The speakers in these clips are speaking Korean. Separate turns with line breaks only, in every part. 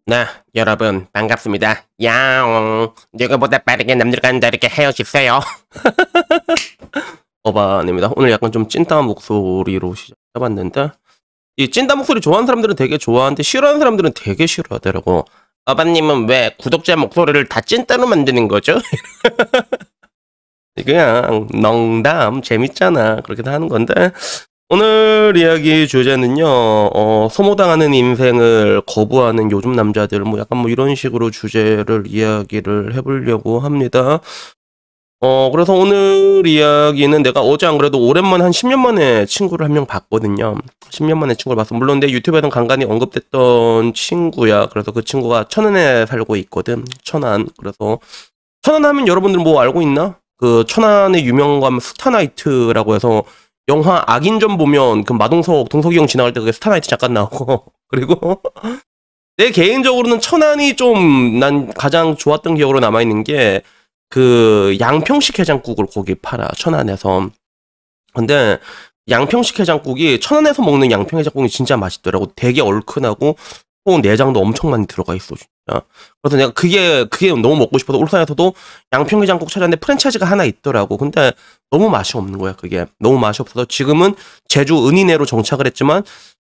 네, 여러분 반갑습니다. 야옹. 누구보다 빠르게 남들과 다르게 헤어지세요. 어반입니다. 오늘 약간 좀 찐따 목소리로 시작해봤는데 이 찐따 목소리 좋아하는 사람들은 되게 좋아하는데 싫어하는 사람들은 되게 싫어하더라고. 어반님은 왜 구독자 목소리를 다 찐따로 만드는 거죠? 그냥 농담 재밌잖아. 그렇게 하는 건데 오늘 이야기 주제는요, 소모당하는 인생을 거부하는 요즘 남자들, 뭐 약간 뭐 이런 식으로 주제를 이야기를 해보려고 합니다. 그래서 오늘 이야기는 내가 어제 안 그래도 오랜만에 한 10년 만에 친구를 한 명 봤거든요. 10년 만에 친구를 봤어. 물론 내 유튜브에는 간간히 언급됐던 친구야. 그래서 그 친구가 천안에 살고 있거든. 천안. 그래서 천안 하면 여러분들 뭐 알고 있나? 그 천안의 유명한 스타나이트라고 해서 영화 악인전 보면 그 마동석, 동석이 형 지나갈 때 그게 스타나이트 잠깐 나오고 그리고 내 개인적으로는 천안이 좀 난 가장 좋았던 기억으로 남아있는 게 그 양평식 해장국을 거기 팔아 천안에서. 근데 양평식 해장국이 천안에서 먹는 양평 해장국이 진짜 맛있더라고. 되게 얼큰하고 내장도 엄청 많이 들어가 있어 진짜. 그래서 내가 그게 너무 먹고 싶어서 울산에서도 양평 해장국 찾았는데 프랜차이즈가 하나 있더라고. 근데 너무 맛이 없는 거야. 그게 너무 맛이 없어서 지금은 제주 은이내로 정착을 했지만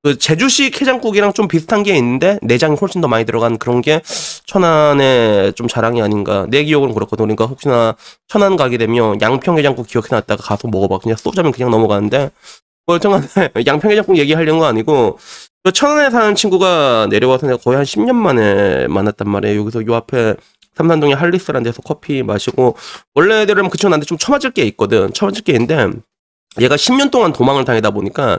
그 제주식 해장국이랑 좀 비슷한 게 있는데 내장이 훨씬 더 많이 들어간 그런 게 천안의 좀 자랑이 아닌가. 내 기억으로는 그렇거든. 그러니까 혹시나 천안 가게 되면 양평 해장국 기억해놨다가 가서 먹어봐. 그냥 쏘자면 그냥 넘어가는데 뭐 여튼간에 양평 해장국 얘기하려는 거 아니고 그 천안에 사는 친구가 내려와서 내가 거의 한 10년 만에 만났단 말이에요. 여기서 요 앞에 삼산동에 할리스라는 데서 커피 마시고 원래대로면 그 친구 나한테 좀 처맞을 게 있거든. 처맞을 게 있는데 얘가 10년 동안 도망을 다니다 보니까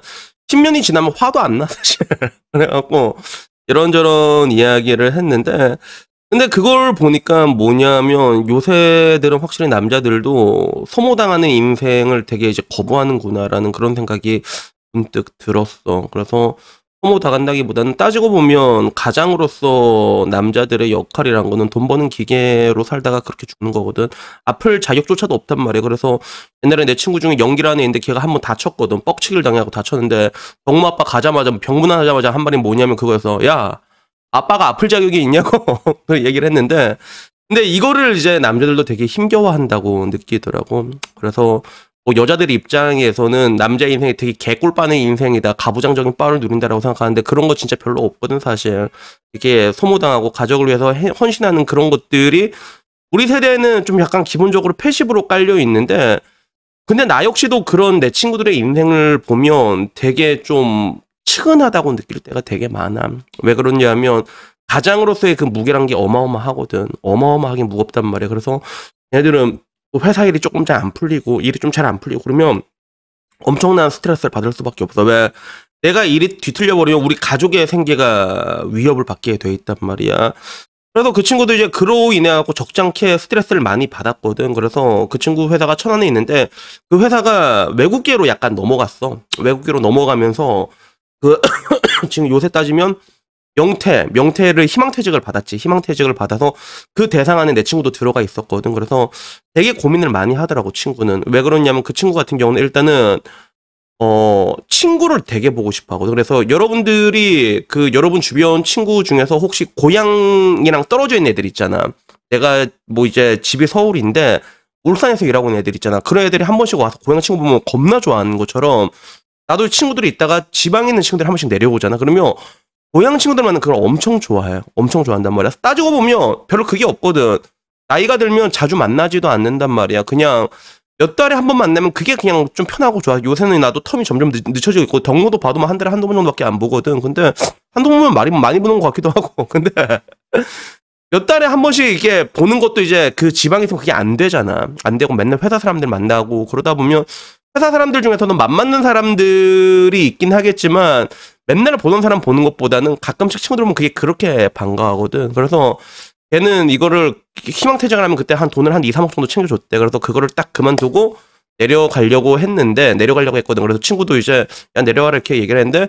10년이 지나면 화도 안 나 사실. 그래갖고 이런저런 이야기를 했는데 근데 그걸 보니까 뭐냐면 요새들은 확실히 남자들도 소모당하는 인생을 되게 이제 거부하는구나라는 그런 생각이 문득 들었어. 그래서 소모당한다기보다는 따지고 보면 가장으로서 남자들의 역할이란 거는 돈 버는 기계로 살다가 그렇게 죽는 거거든. 아플 자격조차도 없단 말이야. 그래서 옛날에 내 친구 중에 연기라는 애 있는데 걔가 한 번 다쳤거든. 뻑치기를 당하고 다쳤는데 병무 아빠 가자마자 병문안하자마자 한 말이 뭐냐면 그거여서 야 아빠가 아플 자격이 있냐고 그 얘기를 했는데 근데 이거를 이제 남자들도 되게 힘겨워한다고 느끼더라고. 그래서 뭐 여자들 입장에서는 남자 인생이 되게 개꿀빠는 인생이다. 가부장적인 빠를 누린다라고 생각하는데 그런 거 진짜 별로 없거든 사실. 이게 소모당하고 가족을 위해서 헌신하는 그런 것들이 우리 세대는 좀 약간 기본적으로 패시브로 깔려 있는데 근데 나 역시도 그런 내 친구들의 인생을 보면 되게 좀 측은하다고 느낄 때가 되게 많아. 왜 그러냐면 가장으로서의 그 무게란 게 어마어마하거든. 어마어마하게 무겁단 말이야. 그래서 얘들은 회사 일이 조금 잘 안 풀리고 일이 좀 잘 안 풀리고 그러면 엄청난 스트레스를 받을 수밖에 없어. 왜 내가 일이 뒤틀려 버리면 우리 가족의 생계가 위협을 받게 돼 있단 말이야. 그래서 그 친구도 이제 그로 인해 갖고 적잖게 스트레스를 많이 받았거든. 그래서 그 친구 회사가 천안에 있는데 그 회사가 외국계로 약간 넘어갔어. 외국계로 넘어가면서 그 지금 요새 따지면 명태를 희망퇴직을 받았지. 희망퇴직을 받아서 그 대상 안에 내 친구도 들어가 있었거든. 그래서 되게 고민을 많이 하더라고, 친구는. 왜 그러냐면 그 친구 같은 경우는 일단은, 친구를 되게 보고 싶어 하거든. 그래서 여러분들이 그 여러분 주변 친구 중에서 혹시 고향이랑 떨어져 있는 애들 있잖아. 내가 뭐 이제 집이 서울인데 울산에서 일하고 있는 애들 있잖아. 그런 애들이 한 번씩 와서 고향 친구 보면 겁나 좋아하는 것처럼 나도 친구들이 있다가 지방에 있는 친구들이 한 번씩 내려오잖아. 그러면 고향 친구들만은 그걸 엄청 좋아해요. 엄청 좋아한단 말이야. 따지고 보면 별로 그게 없거든. 나이가 들면 자주 만나지도 않는단 말이야. 그냥 몇 달에 한 번 만나면 그게 그냥 좀 편하고 좋아. 요새는 나도 텀이 점점 늦춰지고 있고 덕로도 봐도 한 달에 한두 번 정도밖에 안 보거든. 근데 한두 번만 많이 보는 것 같기도 하고. 근데 몇 달에 한 번씩 이렇게 보는 것도 이제 그 지방에서 그게 안 되잖아. 안 되고 맨날 회사 사람들 만나고 그러다 보면 회사 사람들 중에서는 맘맞는 사람들이 있긴 하겠지만 맨날 보던 사람 보는 것보다는 가끔씩 친구들 보면 그게 그렇게 반가워하거든. 그래서 걔는 이거를 희망퇴직을 하면 그때 돈을 한 2, 3억 정도 챙겨줬대. 그래서 그거를 딱 그만두고 내려가려고 했거든. 그래서 친구도 이제 야 내려와라 이렇게 얘기를 했는데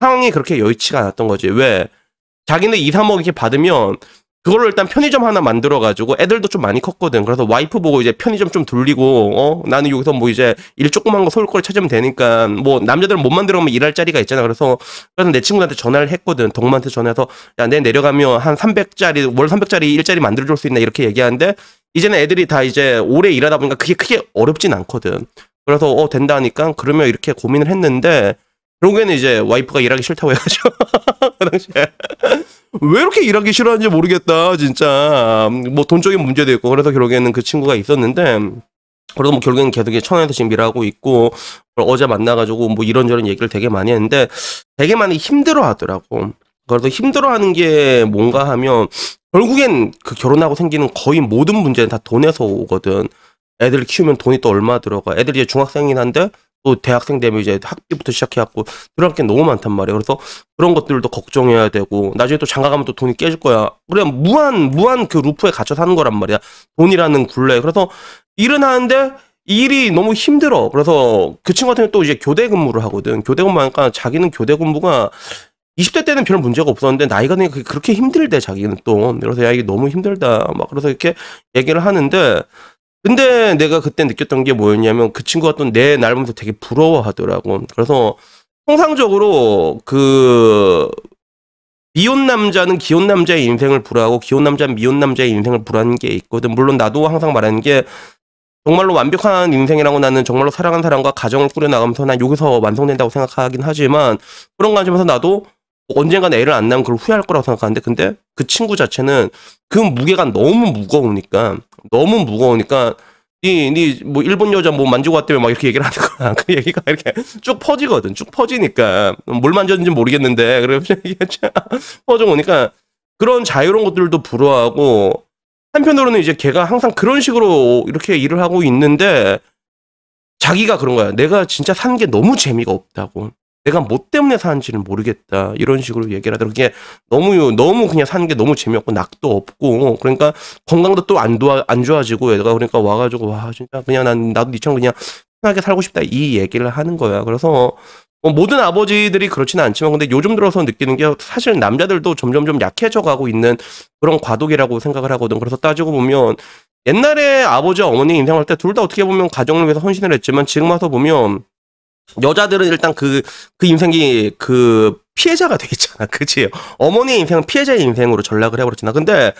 상황이 그렇게 여의치가 않았던 거지. 왜? 자기네 2, 3억 이렇게 받으면 그걸로 일단 편의점 하나 만들어가지고 애들도 좀 많이 컸거든. 그래서 와이프 보고 이제 편의점 좀 돌리고, 나는 여기서 뭐 이제 일 조그만 거 소일거리 찾으면 되니까, 뭐 남자들은 못 만들어가면 일할 자리가 있잖아. 그래서 내 친구한테 전화를 했거든. 동무한테 전화해서, 야, 내 내려가면 한 300짜리, 월 300짜리 일자리 만들어줄 수 있나? 이렇게 얘기하는데, 이제는 애들이 다 이제 오래 일하다 보니까 그게 크게 어렵진 않거든. 그래서, 된다 하니까, 그러면 이렇게 고민을 했는데, 결국에는 이제 와이프가 일하기 싫다고 해가지고, 그 당시에. 왜 이렇게 일하기 싫어하는지 모르겠다, 진짜. 뭐 돈적인 문제도 있고, 그래서 결국에는 그 친구가 있었는데, 그래도 뭐 결국에는 계속 천안에서 지금 일하고 있고, 어제 만나가지고 뭐 이런저런 얘기를 되게 많이 했는데, 되게 많이 힘들어 하더라고. 그래서 힘들어 하는 게 뭔가 하면, 결국엔 그 결혼하고 생기는 거의 모든 문제는 다 돈에서 오거든. 애들 키우면 돈이 또 얼마 들어가. 애들이 이제 중학생이긴 한데, 또 대학생 되면 이제 학비부터 시작해갖고 들어갈 게 너무 많단 말이야. 그래서 그런 것들도 걱정해야 되고 나중에 또 장가 가면 또 돈이 깨질 거야. 그래 무한 그 루프에 갇혀 사는 거란 말이야. 돈이라는 굴레. 그래서 일은 하는데 일이 너무 힘들어. 그래서 그 친구 같은 경우 또 이제 교대 근무를 하거든. 교대 근무하니까 자기는 교대 근무가 20대 때는 별 문제가 없었는데 나이가 드니까 그렇게 힘들대 자기는 또. 그래서 야 이게 너무 힘들다. 막 그래서 이렇게 얘기를 하는데 근데 내가 그때 느꼈던 게 뭐였냐면 그 친구가 또 내 날 보면서 되게 부러워하더라고. 그래서 통상적으로 그 미혼 남자는 기혼 남자의 인생을 불허하고 기혼 남자는 미혼 남자의 인생을 불허하는 게 있거든. 물론 나도 항상 말하는 게 정말로 완벽한 인생이라고 나는 정말로 사랑하는 사람과 가정을 꾸려나가면서 난 여기서 완성된다고 생각하긴 하지만 그런 관점에서 나도 언젠간 애를 안 낳으면 그걸 후회할 거라고 생각하는데 근데 그 친구 자체는 그 무게가 너무 무거우니까 니 뭐 일본 여자 뭐 만지고 왔다며 막 이렇게 얘기를 하는 거야. 그 얘기가 이렇게 쭉 퍼지거든. 쭉 퍼지니까 뭘 만졌는지 모르겠는데 그래서 이게 퍼져 오니까 그런 자유로운 것들도 불허하고 한편으로는 이제 걔가 항상 그런 식으로 이렇게 일을 하고 있는데 자기가 그런 거야. 내가 진짜 사는 게 너무 재미가 없다고. 내가 뭐 때문에 사는지는 모르겠다. 이런 식으로 얘기를 하더라고. 그게 너무 그냥 사는 게 너무 재미없고 낙도 없고 그러니까 건강도 또 안 좋아지고 얘가 그러니까 와가지고 와 진짜 그냥 나도 니처럼 그냥 편하게 살고 싶다 이 얘기를 하는 거야. 그래서 모든 아버지들이 그렇지는 않지만 근데 요즘 들어서 느끼는 게 사실 남자들도 점점 좀 약해져 가고 있는 그런 과도기라고 생각을 하거든. 그래서 따지고 보면 옛날에 아버지와 어머니 인생할 때 둘 다 어떻게 보면 가정을 위해서 헌신을 했지만 지금 와서 보면 여자들은 일단 그 인생이 그 피해자가 돼 있잖아. 그치? 어머니의 인생은 피해자의 인생으로 전락을 해버렸잖아. 근데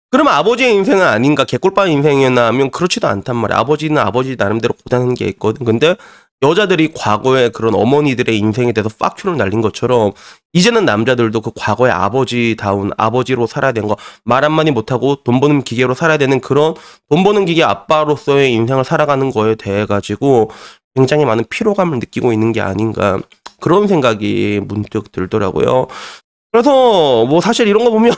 그러면 아버지의 인생은 아닌가? 개꿀빵 인생이었나 하면 그렇지도 않단 말이야. 아버지는 아버지 나름대로 고단한 게 있거든. 근데 여자들이 과거에 그런 어머니들의 인생에 대해서 빡큐를 날린 것처럼 이제는 남자들도 그 과거의 아버지다운 아버지로 살아야 되는 거 말 한마디 못하고 돈 버는 기계로 살아야 되는 그런 돈 버는 기계 아빠로서의 인생을 살아가는 거에 대해 가지고 굉장히 많은 피로감을 느끼고 있는 게 아닌가 그런 생각이 문득 들더라고요. 그래서 뭐 사실 이런 거 보면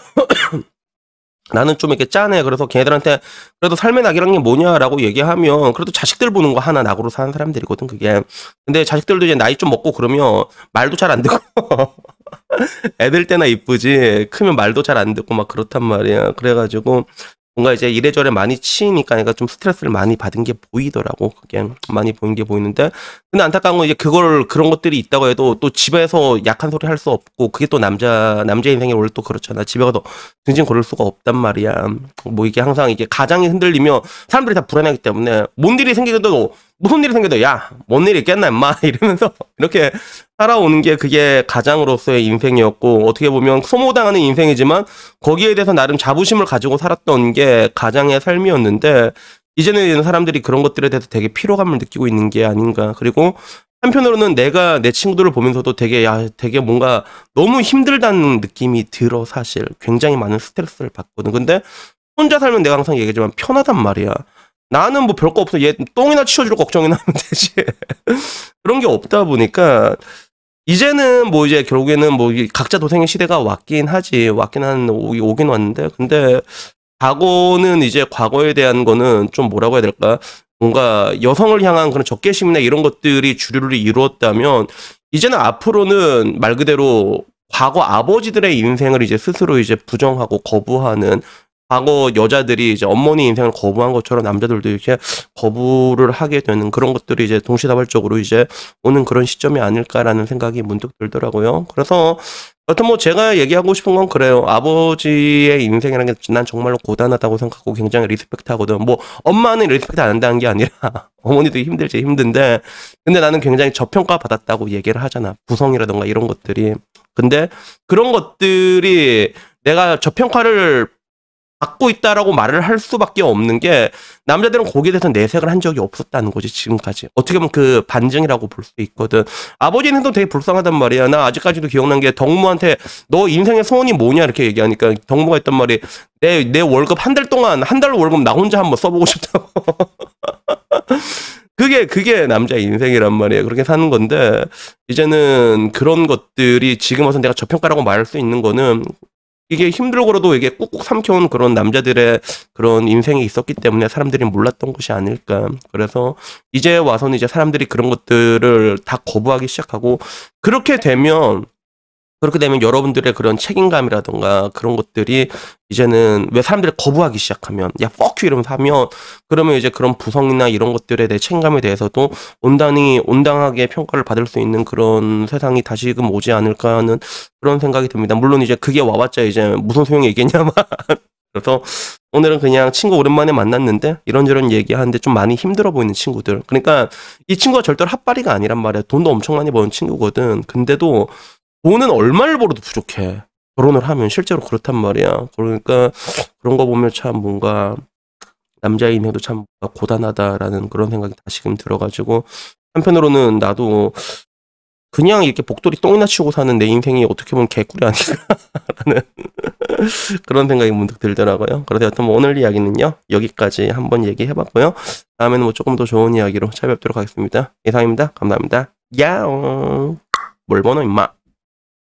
나는 좀 이렇게 짠해. 그래서 걔네들한테 그래도 삶의 낙이란 게 뭐냐라고 얘기하면 그래도 자식들 보는 거 하나 낙으로 사는 사람들이거든 그게. 근데 자식들도 이제 나이 좀 먹고 그러면 말도 잘 안 듣고 애들 때나 이쁘지 크면 말도 잘 안 듣고 막 그렇단 말이야. 그래가지고 뭔가 이제 이래저래 많이 치이니까 얘가 좀 스트레스를 많이 받은 게 보이더라고. 그게 많이 보인 게 보이는데 근데 안타까운 건 이제 그런 것들이 있다고 해도 또 집에서 약한 소리 할 수 없고 그게 또 남자 인생이 원래 또 그렇잖아. 집에 가서 등진 고를 수가 없단 말이야. 뭐 이게 항상 이게 가장이 흔들리면 사람들이 다 불안하기 때문에 뭔 일이 생기도 무슨 일이 생겨도 야 뭔 일이 있겠나 임마 이러면서 이렇게 살아오는 게 그게 가장으로서의 인생이었고 어떻게 보면 소모당하는 인생이지만 거기에 대해서 나름 자부심을 가지고 살았던 게 가장의 삶이었는데 이제는 사람들이 그런 것들에 대해서 되게 피로감을 느끼고 있는 게 아닌가. 그리고 한편으로는 내가 내 친구들을 보면서도 되게 뭔가 너무 힘들다는 느낌이 들어. 사실 굉장히 많은 스트레스를 받거든. 근데 혼자 살면 내가 항상 얘기하지만 편하단 말이야. 나는 뭐 별거 없어. 얘 똥이나 치워줄 걱정이나 하면 되지. 그런 게 없다 보니까 이제는 뭐 이제 결국에는 뭐 각자 도생의 시대가 왔긴 오긴 왔는데 근데 과거는 이제 과거에 대한 거는 좀 뭐라고 해야 될까? 뭔가 여성을 향한 그런 적개심이나 이런 것들이 주류를 이루었다면 이제는 앞으로는 말 그대로 과거 아버지들의 인생을 이제 스스로 이제 부정하고 거부하는 과거 여자들이 이제 어머니 인생을 거부한 것처럼 남자들도 이렇게 거부를 하게 되는 그런 것들이 이제 동시다발적으로 이제 오는 그런 시점이 아닐까라는 생각이 문득 들더라고요. 그래서 여튼 뭐 제가 얘기하고 싶은 건 그래요. 아버지의 인생이라는 게 난 정말로 고단하다고 생각하고 굉장히 리스펙트 하거든. 뭐 엄마는 리스펙트 안 한다는 게 아니라 어머니도 힘들지 힘든데 근데 나는 굉장히 저평가 받았다고 얘기를 하잖아. 부성이라던가 이런 것들이. 근데 그런 것들이 내가 저평가를 받고 있다라고 말을 할 수밖에 없는 게 남자들은 거기에 대해서 내색을 한 적이 없었다는 거지 지금까지. 어떻게 보면 그 반증이라고 볼 수 있거든. 아버지는 또 되게 불쌍하단 말이야. 나 아직까지도 기억난 게 덕무한테 너 인생의 소원이 뭐냐 이렇게 얘기하니까 덕무가 했단 말이 내 월급 한 달 동안 한 달 월급 나 혼자 한번 써보고 싶다고. 그게 남자의 인생이란 말이에요. 그렇게 사는 건데 이제는 그런 것들이 지금 와서 내가 저평가라고 말할 수 있는 거는 이게 힘들고라도 이게 꾹꾹 삼켜온 그런 남자들의 그런 인생이 있었기 때문에 사람들이 몰랐던 것이 아닐까. 그래서 이제 와서는 이제 사람들이 그런 것들을 다 거부하기 시작하고 그렇게 되면 여러분들의 그런 책임감이라던가 그런 것들이 이제는 왜 사람들이 거부하기 시작하면 야 fuck you 이러면서 하면 그러면 이제 그런 부성이나 이런 것들에 대해 책임감에 대해서도 온당하게 평가를 받을 수 있는 그런 세상이 다시금 오지 않을까 하는 그런 생각이 듭니다. 물론 이제 그게 와봤자 이제 무슨 소용이 있겠냐만. 그래서 오늘은 그냥 친구 오랜만에 만났는데 이런저런 얘기하는데 좀 많이 힘들어 보이는 친구들. 그러니까 이 친구가 절대로 핫바리가 아니란 말이야. 돈도 엄청 많이 버는 친구거든. 근데도 돈은 얼마를 벌어도 부족해. 결혼을 하면 실제로 그렇단 말이야. 그러니까 그런 거 보면 참 뭔가 남자의 인생도 참 고단하다라는 그런 생각이 다시금 들어가지고 한편으로는 나도 그냥 이렇게 복돌이 똥이나 치고 사는 내 인생이 어떻게 보면 개꿀이 아닌가라는 그런 생각이 문득 들더라고요. 그래서 여튼 뭐 오늘 이야기는요 여기까지 한번 얘기해봤고요. 다음에는 뭐 조금 더 좋은 이야기로 찾아뵙도록 하겠습니다. 이상입니다. 감사합니다. 야옹. 뭘 보노 임마.